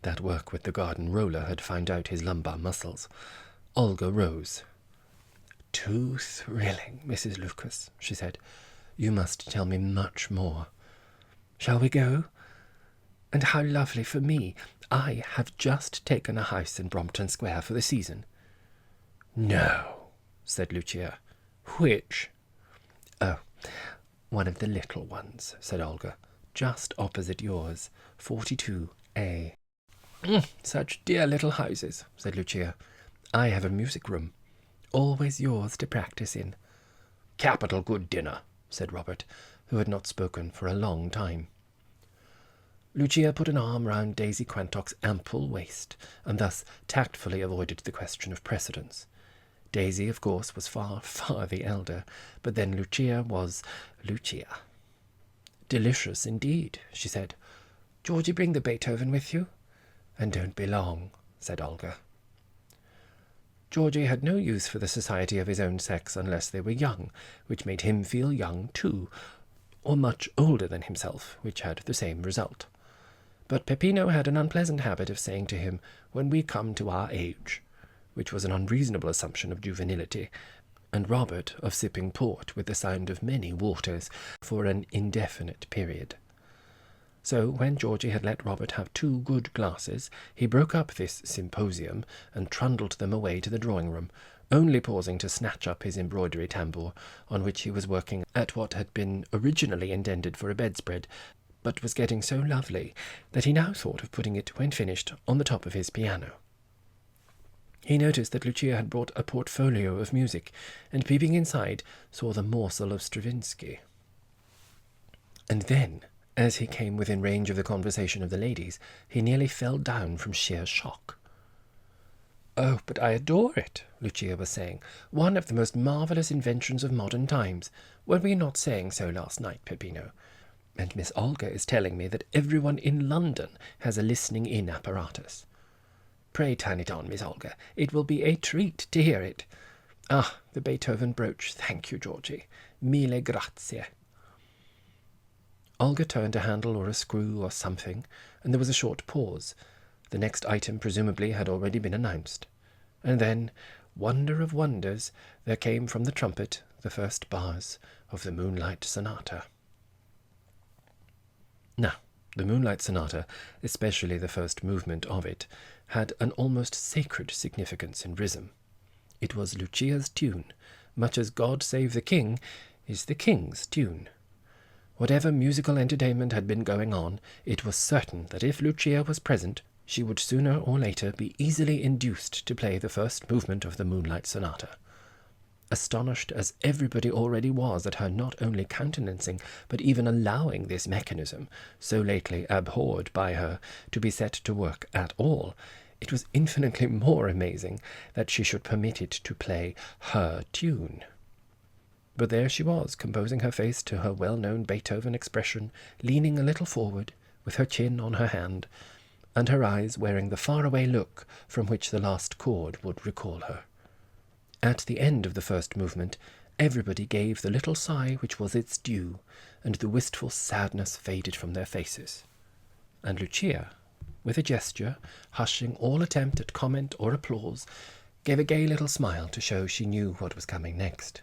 [SPEAKER 1] That work with the garden roller had found out his lumbar muscles. Olga rose. "Too thrilling, Mrs. Lucas," she said. "You must tell me much more. Shall we go? And how lovely for me. I have just taken a house in Brompton Square for the season." "No," said Lucia. "Which?" "Oh, one of the little ones," said Olga. "Just opposite yours, 42A. "Such dear little houses," said Lucia. "I have a music room. Always yours to practice in." "Capital good dinner," said Robert, who had not spoken for a long time. Lucia put an arm round Daisy Quantock's ample waist, and thus tactfully avoided the question of precedence. Daisy, of course, was far, far the elder, but then Lucia was Lucia. "Delicious indeed," she said. "Georgie, bring the Beethoven with you." "And don't be long," said Olga. Georgie had no use for the society of his own sex unless they were young, which made him feel young too, or much older than himself, which had the same result. But Peppino had an unpleasant habit of saying to him, "when we come to our age," which was an unreasonable assumption of juvenility, and Robert of sipping port with the sound of many waters for an indefinite period. So when Georgie had let Robert have 2 good glasses, he broke up this symposium and trundled them away to the drawing-room, only pausing to snatch up his embroidery tambour, on which he was working at what had been originally intended for a bedspread, but was getting so lovely that he now thought of putting it, when finished, on the top of his piano. He noticed that Lucia had brought a portfolio of music, and peeping inside, saw the morsel of Stravinsky. And then, as he came within range of the conversation of the ladies, he nearly fell down from sheer shock. "Oh, but I adore it," Lucia was saying. "One of the most marvellous inventions of modern times. Were we not saying so last night, Peppino? And Miss Olga is telling me that everyone in London has a listening-in apparatus. Pray turn it on, Miss Olga. It will be a treat to hear it. Ah, the Beethoven brooch. Thank you, Georgie. Mille grazie." Olga turned a handle or a screw or something, and there was a short pause. The next item presumably had already been announced. And then, wonder of wonders, there came from the trumpet the first bars of the Moonlight Sonata. Now, the Moonlight Sonata, especially the first movement of it, had an almost sacred significance in Rhythm. It was Lucia's tune, much as God Save the King is the King's tune. Whatever musical entertainment had been going on, it was certain that if Lucia was present, she would sooner or later be easily induced to play the first movement of the Moonlight Sonata. Astonished as everybody already was at her not only countenancing, but even allowing this mechanism, so lately abhorred by her, to be set to work at all, it was infinitely more amazing that she should permit it to play her tune. But there she was, composing her face to her well-known Beethoven expression, leaning a little forward, with her chin on her hand, and her eyes wearing the faraway look from which the last chord would recall her. At the end of the first movement, everybody gave the little sigh which was its due, and the wistful sadness faded from their faces. And Lucia, with a gesture, hushing all attempt at comment or applause, gave a gay little smile to show she knew what was coming next.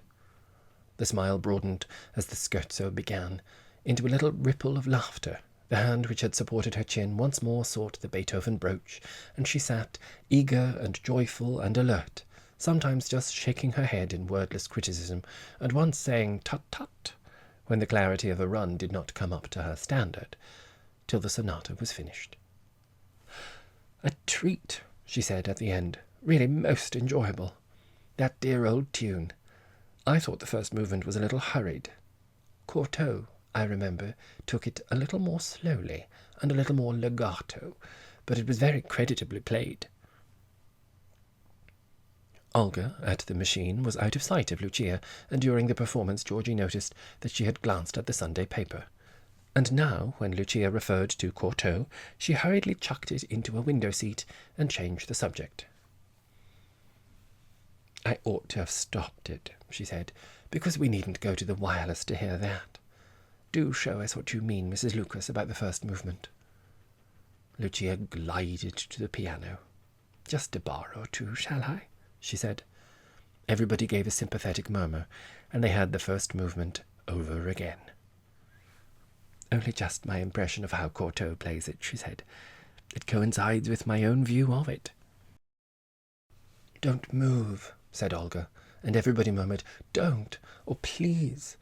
[SPEAKER 1] The smile broadened as the scherzo began, into a little ripple of laughter. The hand which had supported her chin once more sought the Beethoven brooch, and she sat, eager and joyful and alert, sometimes just shaking her head in wordless criticism, and once saying tut-tut, when the clarity of a run did not come up to her standard, till the sonata was finished. "A treat," she said at the end, "really most enjoyable. That dear old tune. I thought the first movement was a little hurried. Cortot, I remember, took it a little more slowly and a little more legato, but it was very creditably played." Olga, at the machine, was out of sight of Lucia, and during the performance Georgie noticed that she had glanced at the Sunday paper. And now, when Lucia referred to Cortot, she hurriedly chucked it into a window seat and changed the subject. "I ought to have stopped it," she said, "because we needn't go to the wireless to hear that. Do show us what you mean, Mrs. Lucas, about the first movement." Lucia glided to the piano. "Just a bar or two, shall I?" she said. Everybody gave a sympathetic murmur, and they had the first movement over again. "Only just my impression of how Cortot plays it," she said. "It coincides with my own view of it." "Don't move," said Olga, and everybody murmured, "Don't," or "Please."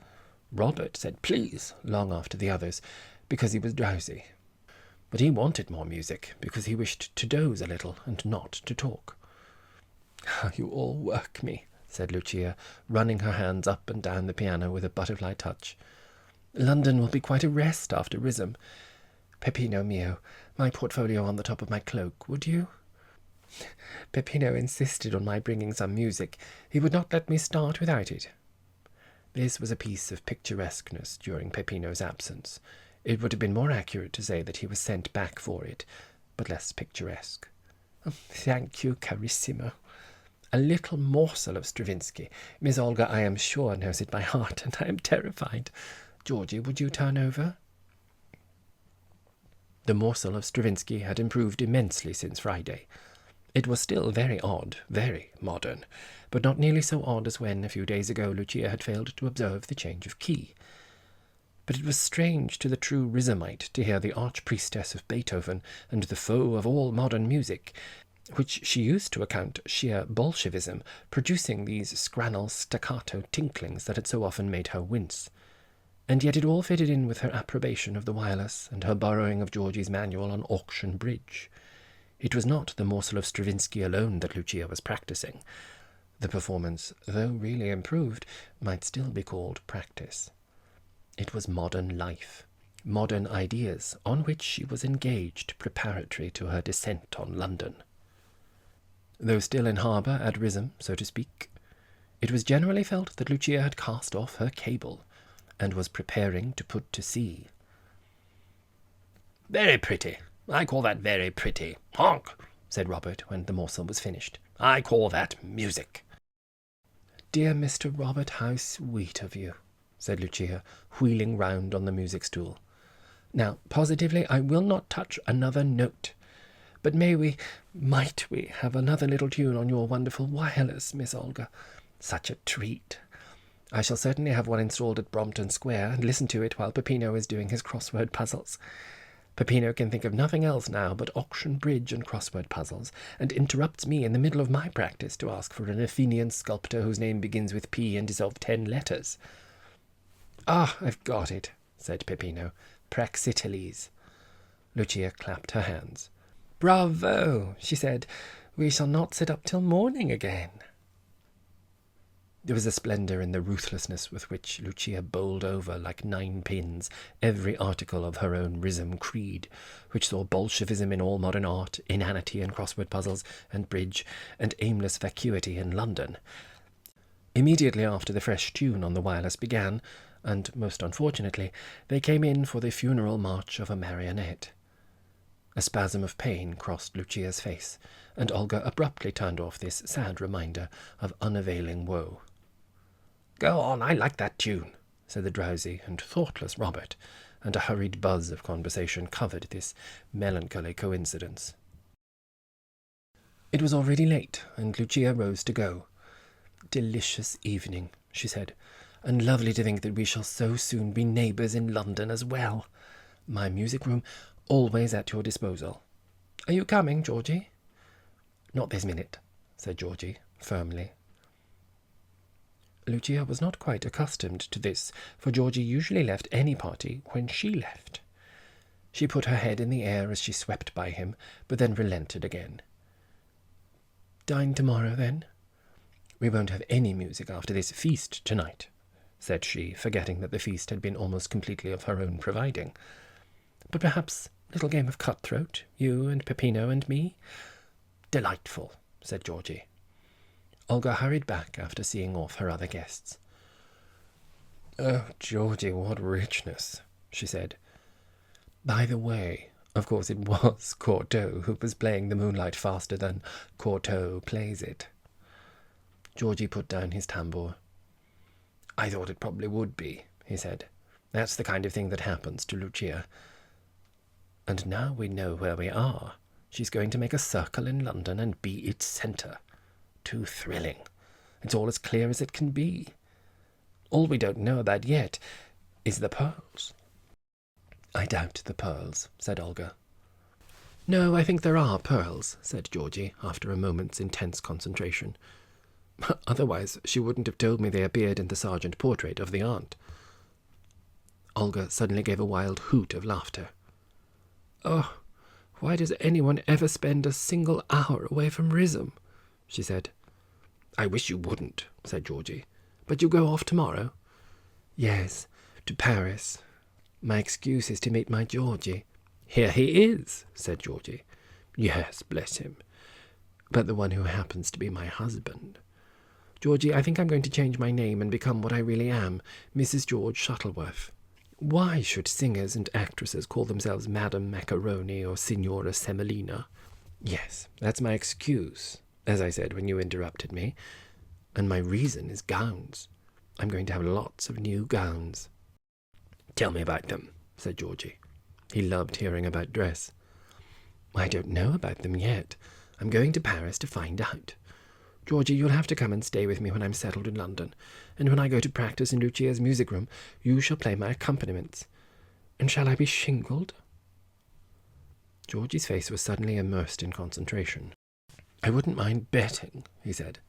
[SPEAKER 1] Robert said "please" long after the others, because he was drowsy. But he wanted more music, because he wished to doze a little and not to talk. "How you all work me," said Lucia, running her hands up and down the piano with a butterfly touch. "London will be quite a rest after Rhythm. Peppino mio, my portfolio on the top of my cloak, would you?" Peppino insisted on my bringing some music. He would not let me start without it. This was a piece of picturesqueness during Peppino's absence. It would have been more accurate to say that he was sent back for it, but less picturesque. "Thank you, carissimo. A little morsel of Stravinsky. Miss Olga, I am sure, knows it by heart, and I am terrified. Georgie, would you turn over?" The morsel of Stravinsky had improved immensely since Friday. It was still very odd, very modern, but not nearly so odd as when, a few days ago, Lucia had failed to observe the change of key. But it was strange to the true Rhythmite to hear the arch-priestess of Beethoven and the foe of all modern music, which she used to account sheer Bolshevism, producing these scrannel staccato tinklings that had so often made her wince. And yet it all fitted in with her approbation of the wireless and her borrowing of Georgie's manual on auction bridge. It was not the morsel of Stravinsky alone that Lucia was practising. The performance, though really improved, might still be called practice. It was modern life, modern ideas, on which she was engaged preparatory to her descent on London. Though still in harbour at Rhythm, so to speak, it was generally felt that Lucia had cast off her cable, and was preparing to put to sea. "Very pretty. I call that very pretty. Honk," said Robert, when the morsel was finished. "I call that music." "Dear Mr. Robert, how sweet of you," said Lucia, wheeling round on the music-stool. "Now, positively, I will not touch another note. But might we have another little tune on your wonderful wireless, Miss Olga? Such a treat. I shall certainly have one installed at Brompton Square, and listen to it while Peppino is doing his crossword puzzles. Peppino can think of nothing else now but auction bridge and crossword puzzles, and interrupts me in the middle of my practice to ask for an Athenian sculptor whose name begins with P and is of 10 letters. "Ah, I've got it," said Peppino. "Praxiteles." Lucia clapped her hands. "Bravo," she said. "We shall not sit up till morning again." There was a splendour in the ruthlessness with which Lucia bowled over like 9 pins every article of her own Rism creed, which saw Bolshevism in all modern art, inanity and crossword puzzles, and bridge, and aimless vacuity in London. Immediately after the fresh tune on the wireless began, and most unfortunately, they came in for the funeral march of a marionette. A spasm of pain crossed Lucia's face, and Olga abruptly turned off this sad reminder of unavailing woe. "Go on, I like that tune," said the drowsy and thoughtless Robert, and a hurried buzz of conversation covered this melancholy coincidence. It was already late, and Lucia rose to go. "Delicious evening," she said, "and lovely to think that we shall so soon be neighbours in London as well. My music room always at your disposal. Are you coming, Georgie?" "Not this minute," said Georgie, firmly. Lucia was not quite accustomed to this, for Georgie usually left any party when she left. She put her head in the air as she swept by him, but then relented again. "Dine tomorrow, then?" "We won't have any music after this feast tonight," said she, forgetting that the feast had been almost completely of her own providing. "But perhaps a little game of cutthroat, you and Peppino and me?" "Delightful," said Georgie. Olga hurried back after seeing off her other guests. "Oh, Georgie, what richness," she said. "By the way, of course it was Cortot who was playing the moonlight faster than Cortot plays it." Georgie put down his tambour. "I thought it probably would be," he said. "That's the kind of thing that happens to Lucia. And now we know where we are. She's going to make a circle in London and be its centre. Too thrilling. It's all as clear as it can be. All we don't know about yet is the pearls." "I doubt the pearls," said Olga. "No, I think there are pearls," said Georgie, after a moment's intense concentration. "Otherwise she wouldn't have told me they appeared in the Sargent portrait of the aunt." Olga suddenly gave a wild hoot of laughter. "Oh, why does anyone ever spend a single hour away from Rism?" she said. "I wish you wouldn't," said Georgie. "But you go off tomorrow?" "Yes, to Paris. My excuse is to meet my Georgie." "Here he is," said Georgie. "Yes, bless him. But the one who happens to be my husband. Georgie, I think I'm going to change my name and become what I really am, Mrs. George Shuttleworth. Why should singers and actresses call themselves Madame Macaroni or Signora Semolina? Yes, that's my excuse, as I said when you interrupted me, and my reason is gowns. I'm going to have lots of new gowns." "Tell me about them," said Georgie. He loved hearing about dress. "I don't know about them yet. I'm going to Paris to find out. Georgie, you'll have to come and stay with me when I'm settled in London, and when I go to practice in Lucia's music room, you shall play my accompaniments. And shall I be shingled?" Georgie's face was suddenly immersed in concentration. "I wouldn't mind betting," he said.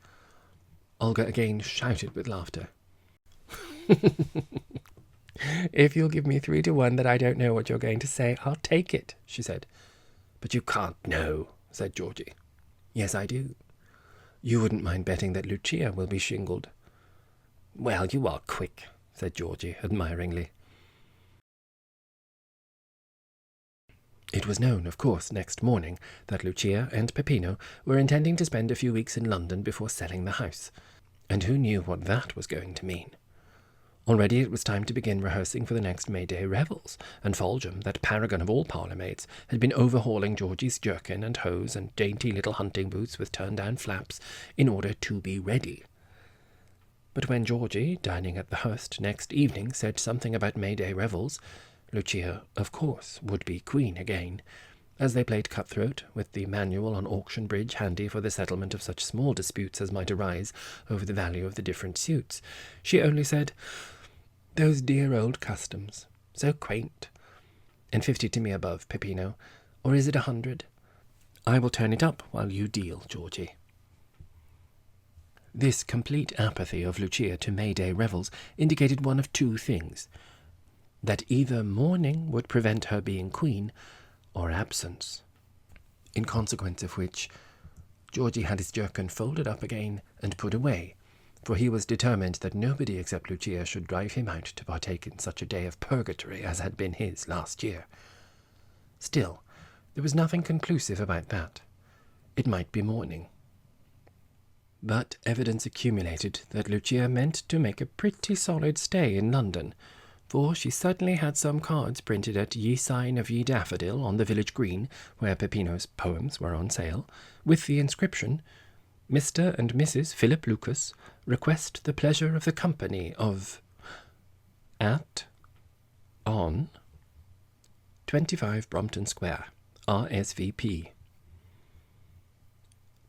[SPEAKER 1] Olga again shouted with laughter. "If you'll give me 3-1 that I don't know what you're going to say, I'll take it," she said. "But you can't know," said Georgie. "Yes, I do. You wouldn't mind betting that Lucia will be shingled." "Well, you are quick," said Georgie admiringly. It was known, of course, next morning that Lucia and Peppino were intending to spend a few weeks in London before selling the house, and who knew what that was going to mean? Already it was time to begin rehearsing for the next May Day revels, and Foljam, that paragon of all parlour-maids, had been overhauling Georgie's jerkin and hose and dainty little hunting boots with turned-down flaps in order to be ready. But when Georgie, dining at the Hurst next evening, said something about May Day revels, Lucia, of course, would be queen again, as they played cutthroat, with the manual on auction bridge handy for the settlement of such small disputes as might arise over the value of the different suits. She only said, "Those dear old customs, so quaint. And 50 to me above, Peppino, or is it 100? I will turn it up while you deal, Georgie." This complete apathy of Lucia to May Day revels indicated one of two things: that either mourning would prevent her being queen, or absence. in consequence of which Georgie had his jerkin folded up again and put away, for he was determined that nobody except Lucia should drive him out to partake in such a day of purgatory as had been his last year. Still, there was nothing conclusive about that. It might be morning. But evidence accumulated that Lucia meant to make a pretty solid stay in London, for she certainly had some cards printed at Ye Sign of Ye Daffodil on the village green, where Peppino's poems were on sale, with the inscription, Mr. and Mrs. Philip Lucas request the pleasure of the company of at on 25 Brompton Square, RSVP.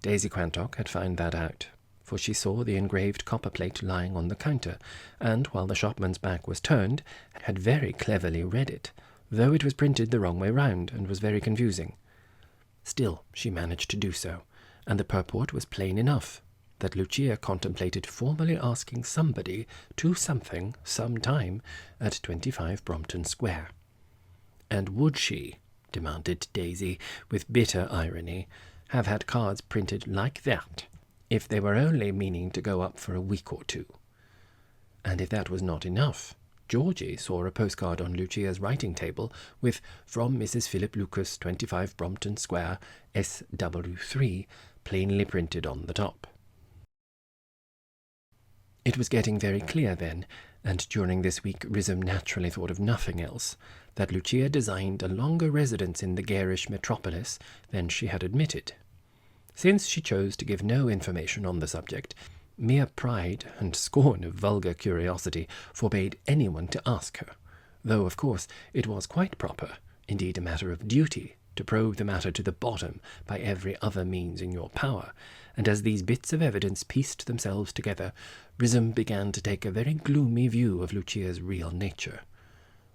[SPEAKER 1] Daisy Quantock had found that out, for she saw the engraved copper plate lying on the counter, and, while the shopman's back was turned, had very cleverly read it, though it was printed the wrong way round, and was very confusing. Still, she managed to do so, and the purport was plain enough, that Lucia contemplated formally asking somebody to something some time at 25 Brompton Square. And would she, demanded Daisy, with bitter irony, have had cards printed like that, if they were only meaning to go up for a week or two? And if that was not enough, Georgie saw a postcard on Lucia's writing table with From Mrs. Philip Lucas, 25 Brompton Square, SW3, plainly printed on the top. It was getting very clear then, and during this week Rhizome naturally thought of nothing else, that Lucia designed a longer residence in the garish metropolis than she had admitted. Since she chose to give no information on the subject, mere pride and scorn of vulgar curiosity forbade anyone to ask her, though, of course, it was quite proper, indeed a matter of duty, to probe the matter to the bottom by every other means in your power, and as these bits of evidence pieced themselves together, Rhizome began to take a very gloomy view of Lucia's real nature.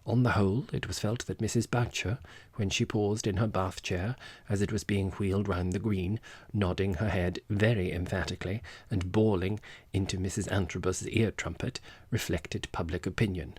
[SPEAKER 1] On the whole, it was felt that Mrs. Boucher, when she paused in her bath-chair as it was being wheeled round the green, nodding her head very emphatically and bawling into Mrs. Antrobus's ear-trumpet, reflected public opinion.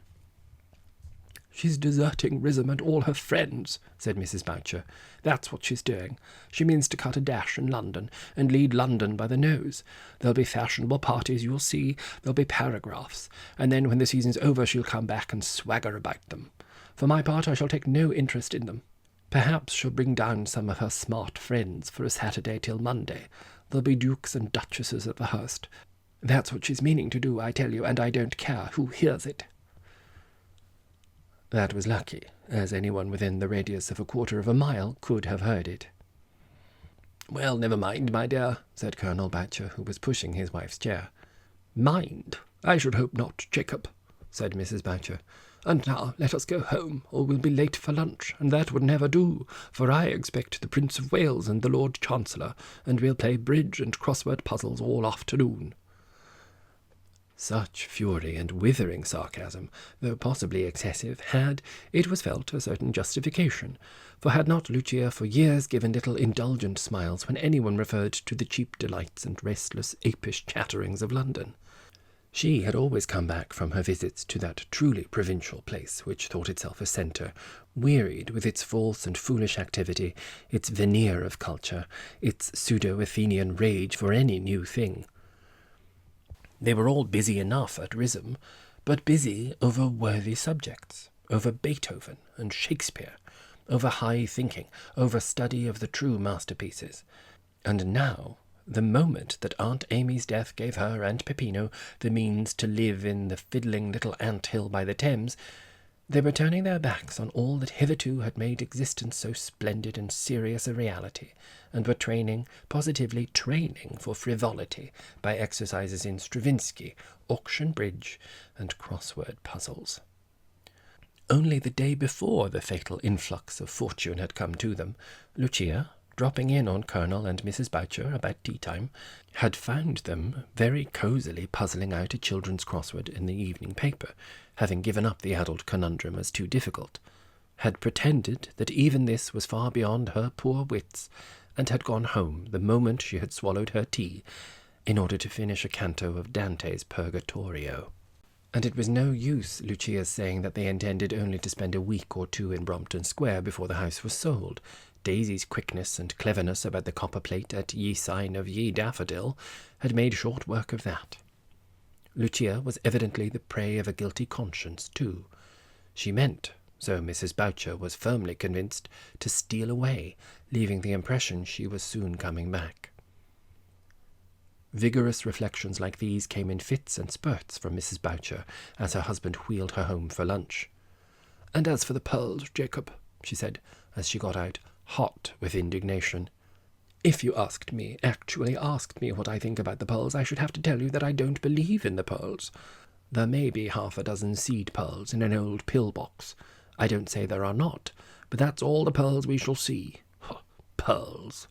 [SPEAKER 1] "She's deserting Rhizome and all her friends," said Mrs. Boucher. "That's what she's doing. She means to cut a dash in London, and lead London by the nose. There'll be fashionable parties, you'll see. There'll be paragraphs. And then when the season's over she'll come back and swagger about them. For my part, I shall take no interest in them. Perhaps she'll bring down some of her smart friends for a Saturday till Monday. There'll be dukes and duchesses at the Hurst. That's what she's meaning to do, I tell you, and I don't care who hears it." That was lucky, as anyone within the radius of a quarter of a mile could have heard it. "Well, never mind, my dear," said Colonel Boucher, who was pushing his wife's chair. "Mind? I should hope not, Jacob," said Mrs. Boucher. "And now let us go home, or we'll be late for lunch, and that would never do, for I expect the Prince of Wales and the Lord Chancellor, and we'll play bridge and crossword puzzles all afternoon." Such fury and withering sarcasm, though possibly excessive, had, it was felt, a certain justification, for had not Lucia for years given little indulgent smiles when anyone referred to the cheap delights and restless apish chatterings of London? She had always come back from her visits to that truly provincial place which thought itself a centre, wearied with its false and foolish activity, its veneer of culture, its pseudo-Athenian rage for any new thing. They were all busy enough at Rhizome, but busy over worthy subjects, over Beethoven and Shakespeare, over high thinking, over study of the true masterpieces. And now, the moment that Aunt Amy's death gave her and Peppino the means to live in the fiddling little ant-hill by the Thames, they were turning their backs on all that hitherto had made existence so splendid and serious a reality, and were positively training for frivolity by exercises in Stravinsky, auction bridge, and crossword puzzles. Only the day before the fatal influx of fortune had come to them, Lucia, dropping in on Colonel and Mrs. Boucher about tea-time, had found them very cosily puzzling out a children's crossword in the evening paper, having given up the adult conundrum as too difficult, had pretended that even this was far beyond her poor wits, and had gone home the moment she had swallowed her tea, in order to finish a canto of Dante's Purgatorio. And it was no use Lucia's saying that they intended only to spend a week or two in Brompton Square before the house was sold, Daisy's quickness and cleverness about the copper plate at ye sign of ye daffodil had made short work of that. Lucia was evidently the prey of a guilty conscience, too. She meant, so Mrs. Boucher was firmly convinced, to steal away, leaving the impression she was soon coming back. Vigorous reflections like these came in fits and spurts from Mrs. Boucher as her husband wheeled her home for lunch. "And as for the pearls, Jacob," she said, as she got out, hot with indignation, "if you actually asked me what I think about the pearls, I should have to tell you that I don't believe in the pearls. There may be 6 seed pearls in an old pill-box. I don't say there are not, but that's all the pearls we shall see. Pearls."